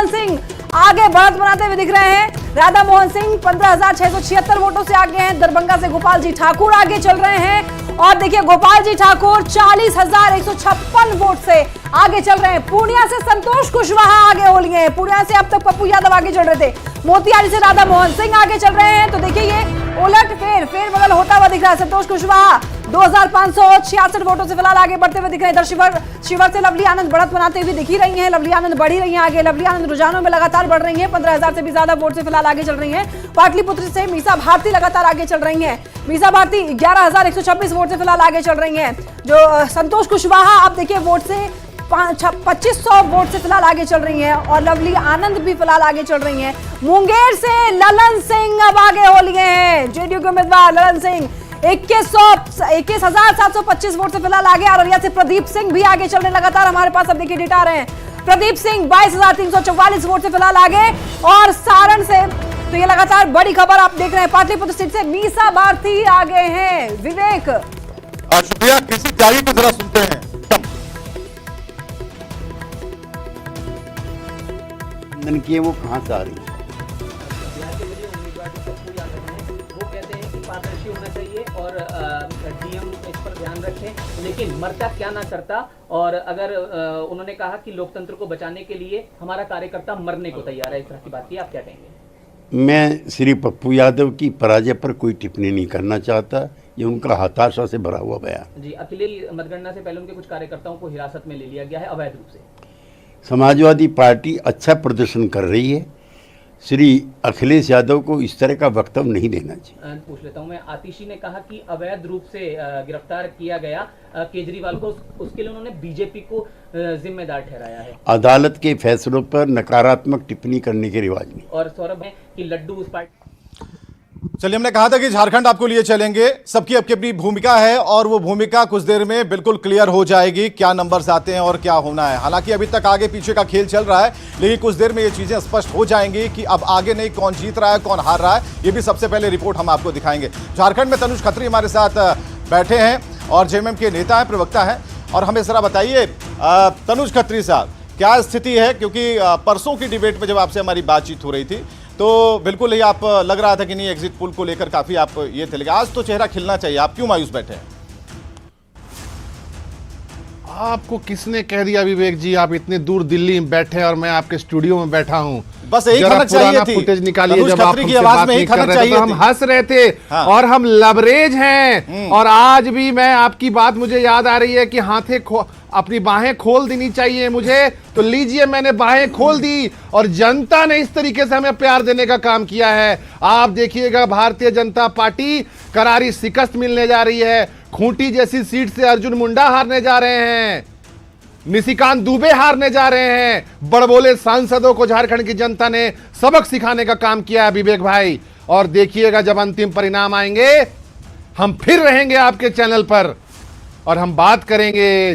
मोहन सिंह आगे बढ़त बनाते हुए दिख रहे हैं। राधा मोहन सिंह 15,676 वोटों से आगे हैं। दरभंगा से गोपाल जी ठाकुर आगे चल रहे हैं और देखिए गोपाल जी ठाकुर 40,156 वोट से आगे चल रहे हैं। पूर्णिया से संतोष कुशवाहा आगे हो लिए हैं। पूर्णिया से अब तक पप्पू यादव आगे चल रहे थे। मोतिहारी से राधा मोहन सिंह आगे चल रहे हैं। तो देखिए ये उलट फेरबदल होता हुआ दिख रहा है। संतोष कुशवाहा 2,566 वोटों से फिलहाल आगे बढ़ते हुए दिख रहे हैं। इधर शिवर से लवली आनंद बढ़त बनाते हुए दिख ही रही हैं। लवली आनंद बढ़ी रही हैं आगे। लवली आनंद रुझानों में लगातार बढ़ रही हैं। 15,000 से भी ज्यादा वोट से फिलहाल आगे चल रही हैं। पाटलिपुत्र से मीसा भारती लगातार आगे चल रही हैं। मीसा भारती 11,126 वोट से फिलहाल आगे चल रही हैं। जो संतोष कुशवाहा आप देखिए वोट से 2500 वोट से फिलहाल आगे चल रही हैं और लवली आनंद भी फिलहाल आगे चल रही हैं। मुंगेर से ललन सिंह अब आगे हो लिए हैं। जेडीयू के उम्मीदवार ललन सिंह 21,725 वोट से फिलहाल आगे। अररिया से प्रदीप सिंह भी आगे चल रहे लगातार। हमारे पास अब देखिए डेटा आ रहे हैं। प्रदीप सिंह 22,344 वोट से फिलहाल आगे और सारण से तो ये लगातार बड़ी खबर आप देख रहे हैं। पाटलिपुत्र सीट से मीसा भारती आगे हैं। विवेक शुक्रिया। किसी त्यागी को जरा सुनते हैं। की वो कहां से आ रही है? वो कहते हैं कि पारदर्शी होना चाहिए और डीएम इस पर ध्यान रखें, लेकिन मरता क्या ना करता। और अगर उन्होंने कहा कि लोकतंत्र को बचाने के लिए हमारा कार्यकर्ता मरने को तैयार है, इस तरह की बात की, आप क्या कहेंगे? मैं श्री पप्पू यादव की पराजय पर कोई टिप्पणी नहीं करना चाहता। ये उनका हताशा से भरा हुआ बयान। जी, अखिलेश मतगणना से पहले उनके कुछ कार्यकर्ताओं को हिरासत में ले लिया गया है अवैध रूप से। समाजवादी पार्टी अच्छा प्रदर्शन कर रही है। श्री अखिलेश यादव को इस तरह का वक्तव्य नहीं देना चाहिए। पूछ लेता हूं मैं, आतिशी ने कहा कि अवैध रूप से गिरफ्तार किया गया केजरीवाल को, उसके लिए उन्होंने बीजेपी को जिम्मेदार ठहराया है। अदालत के फैसलों पर नकारात्मक टिप्पणी करने के रिवाज नहीं। और सौरभ है कि लड्डू उस पार्टी। चलिए, हमने कहा था कि झारखंड आपको लिए चलेंगे। सबकी अपनी अपनी भूमिका है और वो भूमिका कुछ देर में बिल्कुल क्लियर हो जाएगी, क्या नंबर्स आते हैं और क्या होना है। हालांकि अभी तक आगे पीछे का खेल चल रहा है, लेकिन कुछ देर में ये चीजें स्पष्ट हो जाएंगी कि अब आगे नहीं कौन जीत रहा है कौन हार रहा है। ये भी सबसे पहले रिपोर्ट हम आपको दिखाएंगे। झारखंड में तनुज खत्री हमारे साथ बैठे हैं और जेएमएम के नेता हैं, प्रवक्ता हैं। और हमें जरा बताइए तनुज खत्री साहब, क्या स्थिति है? क्योंकि परसों की डिबेट में जब आपसे हमारी बातचीत हो रही थी तो बिल्कुल ही आप लग रहा था कि नहीं, एग्जिट पोल को लेकर काफी आप ये थे, लेकिन आज तो चेहरा खिलना चाहिए। आप क्यों मायूस बैठे हैं? आपको किसने कह दिया विवेक जी आप इतने दूर दिल्ली में बैठे और मैं आपके स्टूडियो में बैठा हूं? बस यही खनक चाहिए थी। फुटेज निकालिए जब आप की आवाज में ही खनक चाहिए तो हम हंस रहे थे। हाँ। और हम लबरेज हैं। और आज भी मैं आपकी बात मुझे याद आ रही है कि अपनी बाहें खोल देनी चाहिए मुझे, तो लीजिए मैंने बाहें खोल दी और जनता ने इस तरीके से हमें प्यार देने का काम किया है। आप देखिएगा भारतीय जनता पार्टी करारी शिकस्त मिलने जा रही है। खूंटी जैसी सीट से अर्जुन मुंडा हारने जा रहे हैं, निशिकांत दुबे हारने जा रहे हैं। बड़बोले सांसदों को झारखंड की जनता ने सबक सिखाने का काम किया है विवेक भाई। और देखिएगा जब अंतिम परिणाम आएंगे हम फिर रहेंगे आपके चैनल पर और हम बात करेंगे